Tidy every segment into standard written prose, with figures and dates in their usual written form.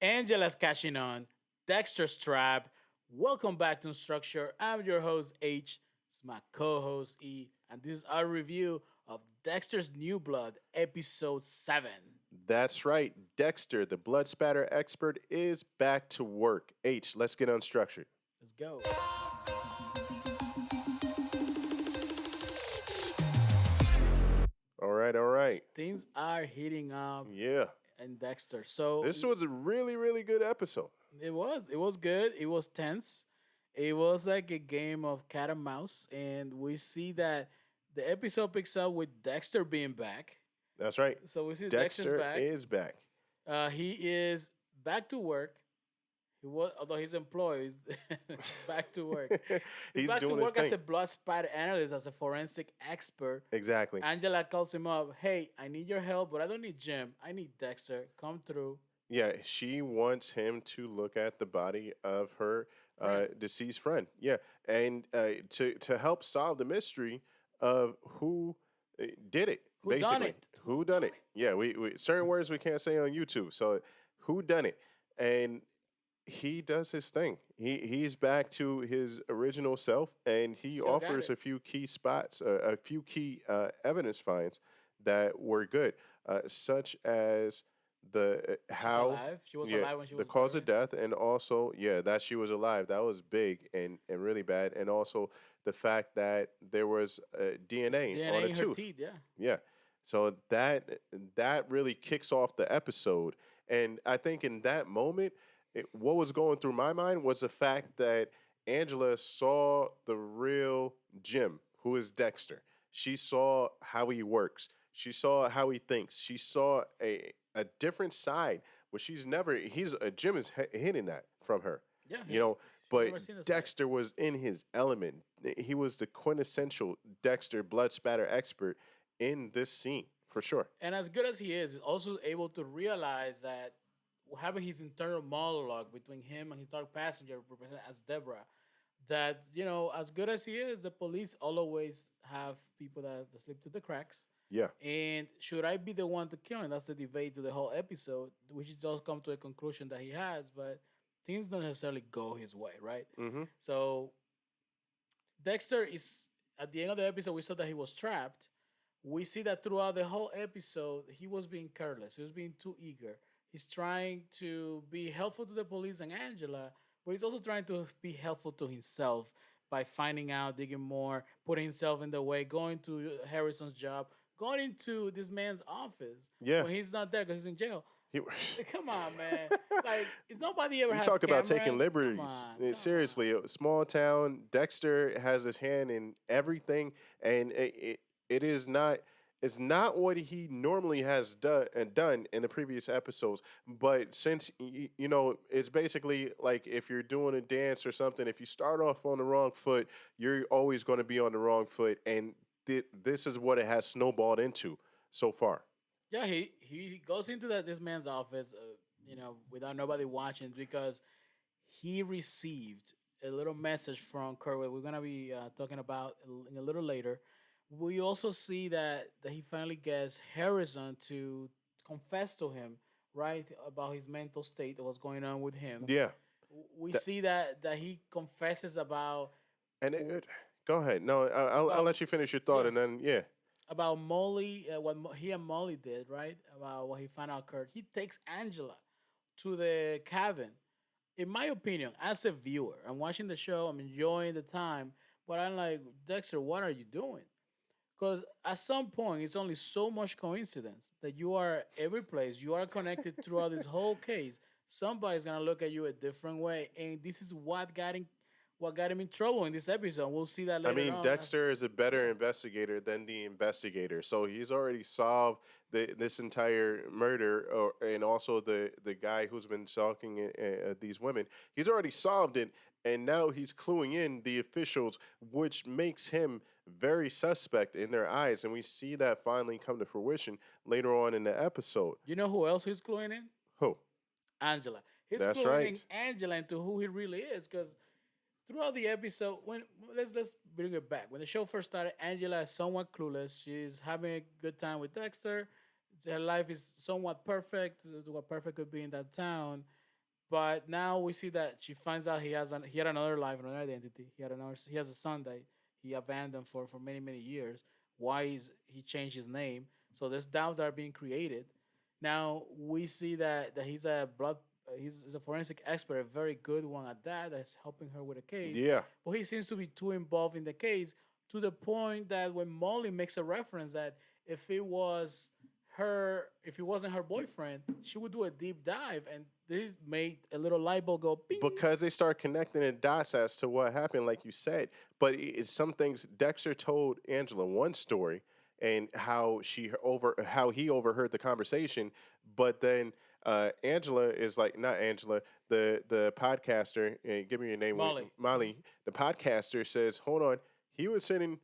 Angela's catching on. Dexter's trap. Welcome back to Structure. I'm your host H. It's my co-host E, and this is our review of Dexter's New Blood, episode 7. That's right. Dexter, the blood spatter expert, is back to work. H, let's get unstructured. Let's go. All right, all right. Things are heating up Yeah. in Dexter. So This was a really, really good episode. it was good. It was tense. It was like a game of cat and mouse, and we see that the episode picks up with Dexter being back. That's right. So we see Dexter's Dexter back. is back. He is back to work. He was, although he's employed, he's back to work. He's He's back to doing his work as a thing. blood spatter analyst, as a forensic expert. Exactly. Angela calls him up. Hey, I need your help, but I don't need Jim. I need Dexter. Come through. Yeah, she wants him to look at the body of her Friend. deceased friend. Yeah, and to help solve the mystery of who did it. Who done Basically, it? who done it? Yeah, we certain words we can't say on YouTube. So who done it? And he does his thing. He's back to his original self, and he Still got offers it. a few key spots, a few key evidence finds that were good, such as the She's how alive. She was yeah, alive when she the was cause of buried. death, and also that she was alive. That was big and really bad, and also the fact that there was DNA DNA on a in her tooth. teeth. Yeah. Yeah, so that really kicks off the episode, and I think in that moment, what was going through my mind was the fact that Angela saw the real Jim, who is Dexter. She saw how he works. She saw how he thinks. She saw a different side, but she's never. Jim is hitting that from her, Yeah. you know. She's But never seen the side. Dexter was in his element. He was the quintessential Dexter blood spatter expert in this scene for sure. And as good as he is, he's also able to realize that having his internal monologue between him and his dark passenger, represented as Deborah, that, as good as he is, the police always have people that slip through the cracks. Yeah. And should I be the one to kill him? That's the debate to the whole episode, which does come to a conclusion that he has, but things don't necessarily go his way, right? Mm-hmm. So Dexter is, at the end of the episode, we saw that he was trapped. We see that throughout the whole episode, he was being careless. He was being too eager. He's trying to be helpful to the police and Angela, but he's also trying to be helpful to himself by finding out, digging more, putting himself in the way, going to Harrison's job, going into this man's office Yeah. when he's not there because he's in jail. He, Like, come on, man. Like, is nobody ever you has talk about cameras? taking Come liberties. on, come Seriously, a small town. Dexter has his hand in everything, and it is not. It's not what he normally has done in the previous episodes. But since it's basically like if you're doing a dance or something. If you start off on the wrong foot, you're always going to be on the wrong foot, and this is what it has snowballed into so far. Yeah, he goes into this man's office, without nobody watching because he received a little message from Kurt. We're gonna be talking about in a little later. We also see that he finally gets Harrison to confess to him, right, about his mental state, what's going on with him. Yeah, We that, see that he confesses and go ahead. No, I'll about let you finish your thought, yeah, and then yeah. about Molly, what he and Molly did, right? About what he found out, Kurt. He takes Angela to the cabin. In my opinion, as a viewer, I'm watching the show, I'm enjoying the time, but I'm like, Dexter, what are you doing? Because at some point, it's only so much coincidence that you are every place, you are connected throughout this whole case. Somebody's gonna look at you a different way, and this is what got him in trouble in this episode. We'll see that I later mean, on. Dexter is a better Yeah. investigator than the investigator, so he's already solved this entire murder, and also the guy who's been stalking these women. He's already solved it, and now he's cluing in the officials, which makes him very suspect in their eyes, and we see that finally come to fruition later on in the episode. You know who else he's cluing in? Who? Angela. He's That's cluing in right. Angela into who he really is. Because throughout the episode, when let's bring it back. When the show first started, Angela is somewhat clueless. She's having a good time with Dexter. Her life is somewhat perfect, what perfect could be in that town. But now we see that she finds out he had another life, another identity. He has a son that he abandoned for many many years. Why is he changed his name? So there's doubts that are being created. Now we see that he's a forensic expert, a very good one at that. That's helping her with a case, Yeah. but he seems to be too involved in the case to the point that when Molly makes a reference that if it wasn't her boyfriend, she would do a deep dive, and this made a little light bulb go bing. Because they start connecting the dots as to what happened, like you said. But it's some things. Dexter told Angela one story and how he overheard the conversation, but then Angela is like, not Angela, the podcaster. Give me your name, Molly. Molly. The podcaster says, "Hold on, he was sitting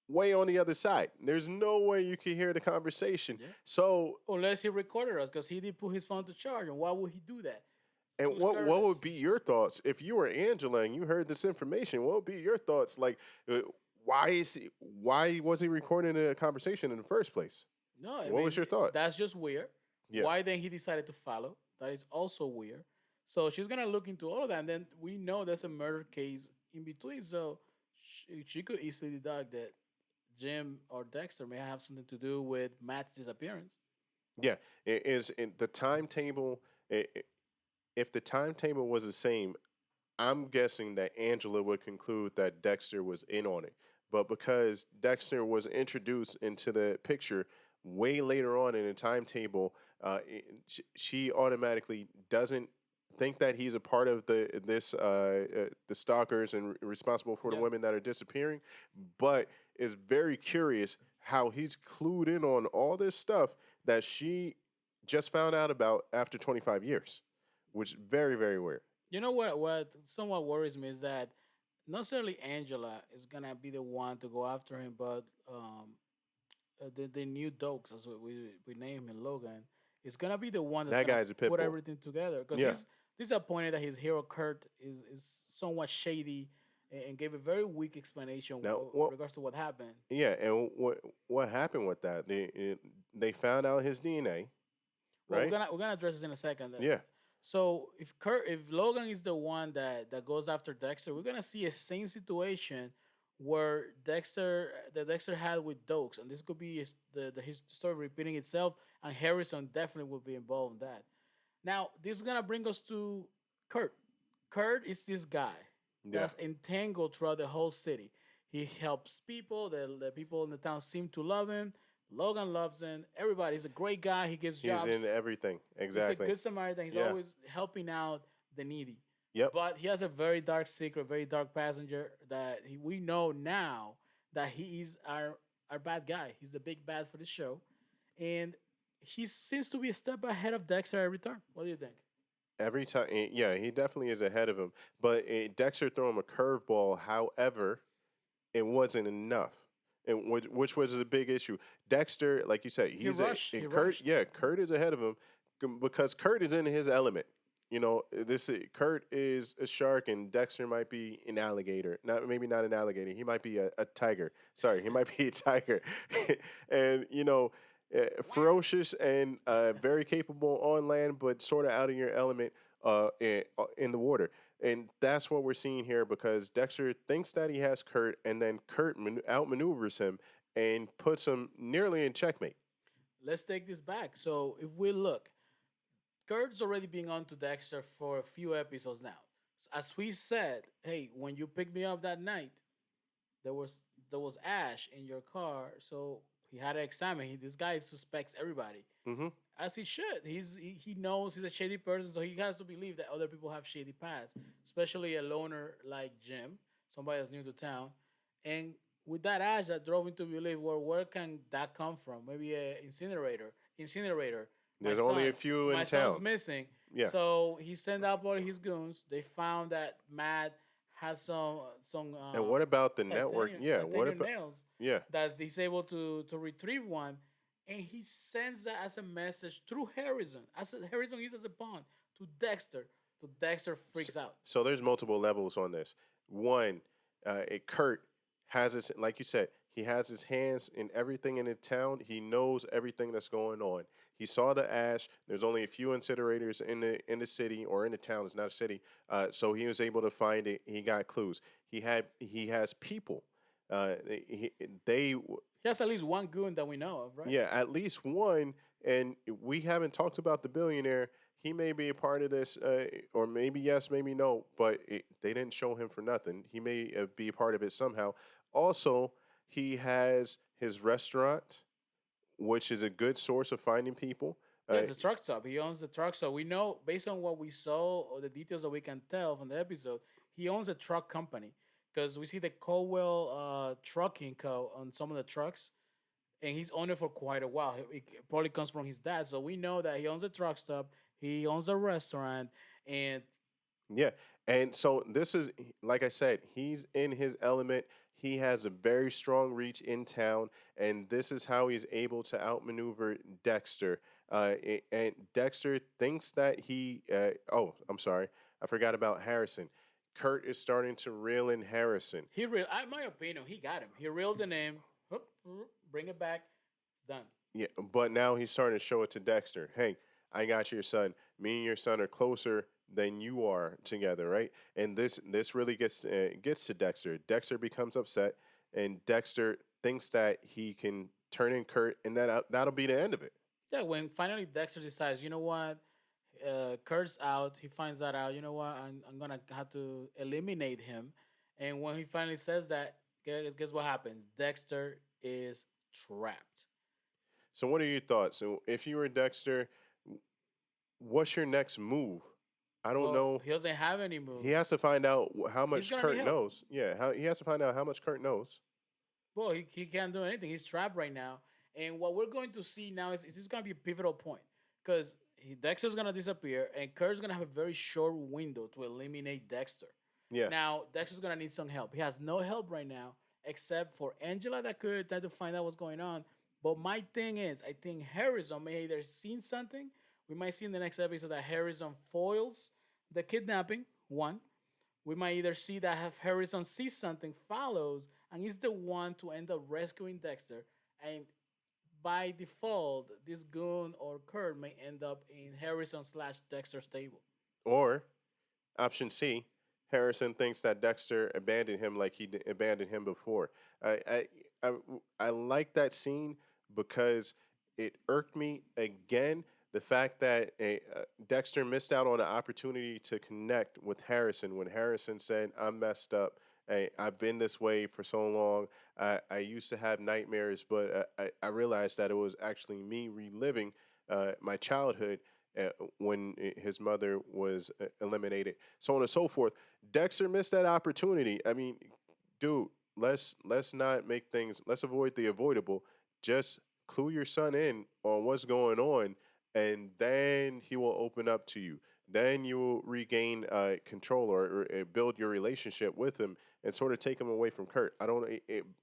way on the other side. There's no way you could hear the conversation." Yeah. So, Unless he recorded us, because he did put his phone to charge, and why would he do that? It's and too what would careless. be your thoughts if you were Angela and you heard this information? What would be your thoughts? Like, uh, why was he recording a conversation in the first place? No, I What was mean your thought? that's just weird. Yeah, Why then he decided to follow? That is also weird. So she's gonna look into all of that, and then we know there's a murder case in between. So she could easily deduct that Jim or Dexter may have something to do with Matt's disappearance. yeah. It is in the timetable. If the timetable was the same, I'm guessing that Angela would conclude that Dexter was in on it. But because Dexter was introduced into the picture way later on in the timetable, she automatically doesn't think that he's a part of the stalkers and responsible for the Yeah. women that are disappearing, but is very curious how he's clued in on all this stuff that she just found out about after 25 years, which is very, very weird. You know what somewhat worries me is that not necessarily Angela is gonna be the one to go after him, but the new Dokes, as we name him, Logan, is gonna be the one that's That gonna guy's a pit put bull. everything together because Yeah. he's disappointed that his hero Kurt is somewhat shady and gave a very weak explanation Now, with what? regards to what happened. Yeah, and what happened with that? They found out his DNA, Well, right? we're gonna address this in a second. Yeah, So if Logan is the one that goes after Dexter, we're gonna see a same situation where Dexter had with Dokes, and this could be his story repeating itself, and Harrison definitely will be involved in that. Now, this is gonna bring us to Kurt. Kurt is this guy yeah. that's entangled throughout the whole city. He helps people. The people in the town seem to love him. Logan loves him. Everybody. He's a great guy. He gives He's jobs. in everything. He's a Exactly. good Samaritan. He's Yeah. always helping out the needy. Yep. But he has a very dark secret, very dark passenger that we know now that he is our bad guy. He's the big bad for the show, and he seems to be a step ahead of Dexter every turn. What do you think? Every time, yeah, he definitely is ahead of him. But Dexter threw him a curveball. However, it wasn't enough, and which was a big issue. Dexter, like you said, He rushed. He Kurt. rushed. Yeah, Kurt is ahead of him because Kurt is in his element. Kurt is a shark, and Dexter might be an alligator. Not maybe not an alligator. He might be a tiger. Sorry, he might be a tiger, and ferocious and very capable on land, but sort of out of your element in the water. And that's what we're seeing here because Dexter thinks that he has Kurt, and then Kurt outmaneuvers him and puts him nearly in checkmate. Let's take this back. So if we look, Kurt's already been on to Dexter for a few episodes now. As we said, hey, when you picked me up that night, there was ash in your car, so he had to examine. This guy suspects everybody, Hmm. as he should. He knows he's a shady person, so he has to believe that other people have shady paths, especially a loner like Jim, somebody that's new to town. And with that ash that drove him to believe, well, where can that come from? Maybe a incinerator. My There's only a son, few my in son's town. missing. Yeah. So he sent out all his goons. They found that Matt has some And what about the network? Yeah. What titanium about? nails Yeah. that he's able to retrieve one, and he sends that as a message through Harrison. Harrison uses as a pawn to Dexter. So Dexter freaks out. So there's multiple levels on this. One, Kurt has his, like you said, he has his hands in everything in the town. He knows everything that's going on. He saw the ash. There's only a few incinerators in the city or in the town. It's not a city. So he was able to find it. He got clues. He has people. He, they He has at least one goon that we know of, right? Yeah, at least one. And we haven't talked about the billionaire. He may be a part of this, or maybe yes, maybe no. But they didn't show him for nothing. He may be a part of it somehow. Also, he has his restaurant, which is a good source of finding people. Yeah, Uh, the truck stop. He owns the truck stop. We know based on what we saw or the details that we can tell from the episode, he owns a truck company because we see the Colwell Trucking Co. on some of the trucks, and he's owned it for quite a while. It probably comes from his dad, so we know that he owns a truck stop, he owns a restaurant, and Yeah. And so this is, like I said, he's in his element. He has a very strong reach in town, and this is how he's able to outmaneuver Dexter. And Dexter thinks that oh, I'm sorry, I forgot about Harrison. Kurt is starting to reel in Harrison. in my opinion, he got him. He reeled the name, bring it back, it's done. Yeah, but now he's starting to show it to Dexter. Hey, I got your son. Me and your son are closer than you are together, right? And this really gets to Dexter. Dexter becomes upset, and Dexter thinks that he can turn in Kurt, and that'll be the end of it. Yeah, when finally Dexter decides, you know what, Kurt's out. He finds that out. You know what? I'm gonna have to eliminate him. And when he finally says that, guess what happens? Dexter is trapped. So, what are your thoughts? So, if you were Dexter, what's your next move? I don't Well, know. he doesn't have any He moves. has to find out how He's much gonna need Kurt help. knows. Yeah, he has to find out how much Kurt knows. Well, he can't do anything. He's trapped right now. And what we're going to see now is this is going to be a pivotal point because Dexter's going to disappear and Kurt's going to have a very short window to eliminate Dexter. Yeah. Now, Dexter's going to need some help. He has no help right now except for Angela that could try to find out what's going on. But my thing is, I think Harrison may either seen something. We might see in the next episode that Harrison foils the kidnapping, one. We might either see that have Harrison sees something, follows, and is the one to end up rescuing Dexter. And by default, this goon or Kurt may end up in Harrison slash Dexter's table. Or option C, Harrison thinks that Dexter abandoned him like he abandoned him before. I, I I I like that scene because it irked me again. The fact that Dexter missed out on an opportunity to connect with Harrison when Harrison said, "I'm messed up. I've been this way for so long. I used to have nightmares, but I realized that it was actually me reliving my childhood when his mother was eliminated, so on and so forth." Dexter missed that opportunity. I mean, dude, let's not make things. Let's avoid the avoidable. Just clue your son in on what's going on, and then he will open up to you. Then you will regain control or build your relationship with him and sort of take him away from Kurt. I don't.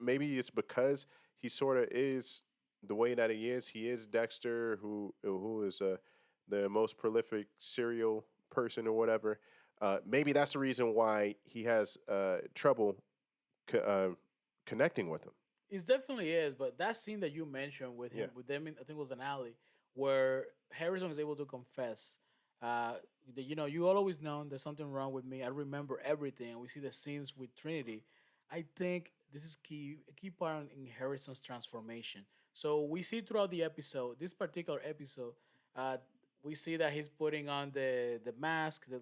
Maybe it's because he sort of is the way that he is. He is Dexter, who is the most prolific serial person or whatever. Maybe that's the reason why he has trouble co- connecting with him. It definitely is, but that scene that you mentioned with Yeah. him, with them, I think it was an alley, where Harrison is able to confess. That, you always known there's something wrong with me. I remember everything. And we see the scenes with Trinity. I think this is a key part in Harrison's transformation. So we see throughout the episode, this particular episode, uh, we see that he's putting on the mask, the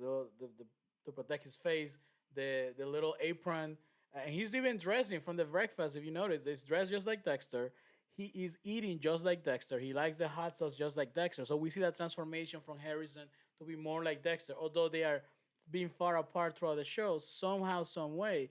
to protect his face, the little apron, and he's even dressing from the breakfast. If you notice, he's dressed just like Dexter. He is eating just like Dexter. He likes the hot sauce just like Dexter. So we see that transformation from Harrison to be more like Dexter. Although they are being far apart throughout the show, somehow, some way,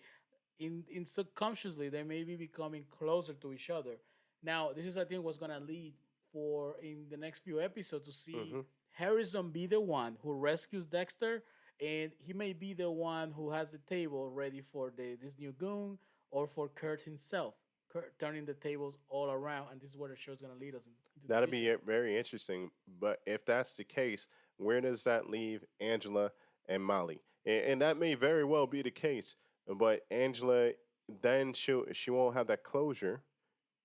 in subconsciously, they may be becoming closer to each other. Now, this is I think what's gonna lead for in the next few episodes to see Hmm. Harrison be the one who rescues Dexter, and he may be the one who has the table ready for this new goon or for Kurt himself. Kurt turning the tables all around, and this is where the show's gonna lead us into the That'll be future. very interesting. But if that's the case, where does that leave Angela and Molly? And that may very well be the case. But Angela, then she won't have that closure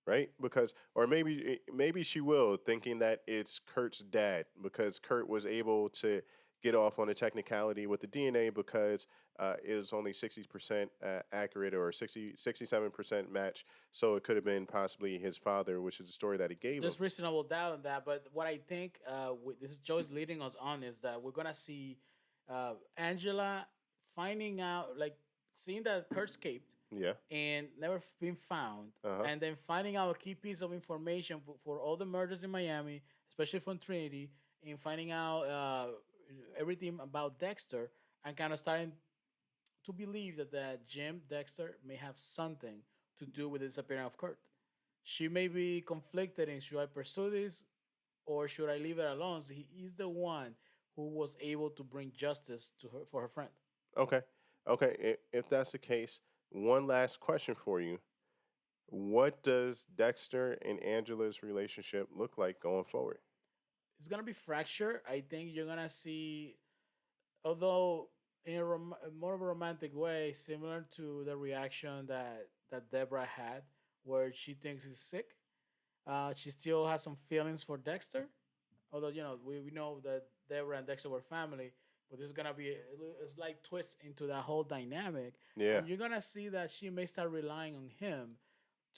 right? Because, or maybe she will, thinking that it's Kurt's dad, because Kurt was able to get off on a technicality with the DNA because it was only 60% accurate, or 67% match. So it could have been possibly his father, which is the story that he gave him. There's reasonable doubt on that, but what I think this is Joe's leading us on is that we're gonna see Angela finding out, like seeing that Kurt escaped Yeah. and never been found, Uh huh. and then finding out a key piece of information for all the murders in Miami, especially from Trinity, and finding out everything about Dexter, and kind of starting to believe that Jim Dexter may have something to do with the disappearance of Kurt. She may be conflicted in, should I pursue this or should I leave it alone? So he is the one who was able to bring justice to her for her friend. Okay. Okay. If that's the case, one last question for you. What does Dexter and Angela's relationship look like going forward? It's gonna be fractured. I think you're gonna see, although in more of a romantic way, similar to the reaction that Deborah had, where she thinks he's sick. She still has some feelings for Dexter, although we know that Deborah and Dexter were family. But there's gonna be a slight twist into that whole dynamic, Yeah. and you're gonna see that she may start relying on him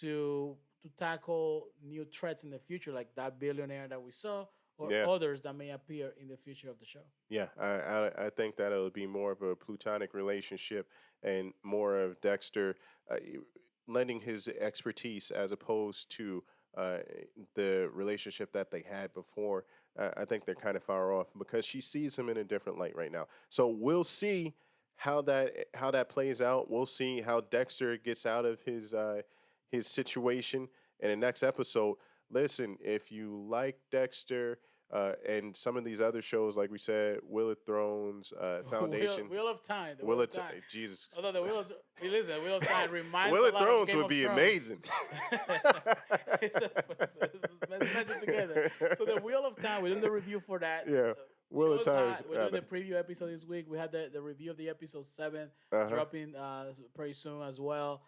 to tackle new threats in the future, like that billionaire that we saw, or Yeah. others that may appear in the future of the show. Yeah, I think that it'll be more of a plutonic relationship and more of Dexter lending his expertise as opposed to uh, the relationship that they had before. I think they're kind of far off because she sees him in a different light right now. So we'll see how that plays out. We'll see how Dexter gets out of his situation in the next episode. Listen, if you like Dexter and some of these other shows, like we said, Will of Thrones, Foundation, Wheel of Time. The Will Wheel of of Time. Jesus, Although the Wheel of listen, Wheel of Time reminds Will a of lot of Thrones Game would of be Thrones. amazing. Let's match it together. So the Wheel of Time, we're doing the review for that. Yeah, Will of Show's Time. hot. We're doing the preview episode this week. We had the review of the episode 7 Uh huh. dropping pretty soon as well.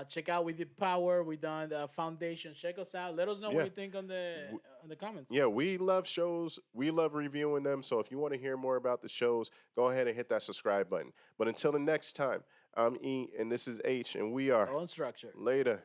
Check out We Did Power. We done the Foundation. Check us out. Let us know what Yeah. you think on the comments. Yeah, we love shows. We love reviewing them. So if you want to hear more about the shows, go ahead and hit that subscribe button. But until the next time, I'm E and this is H, and we are Own structure. later.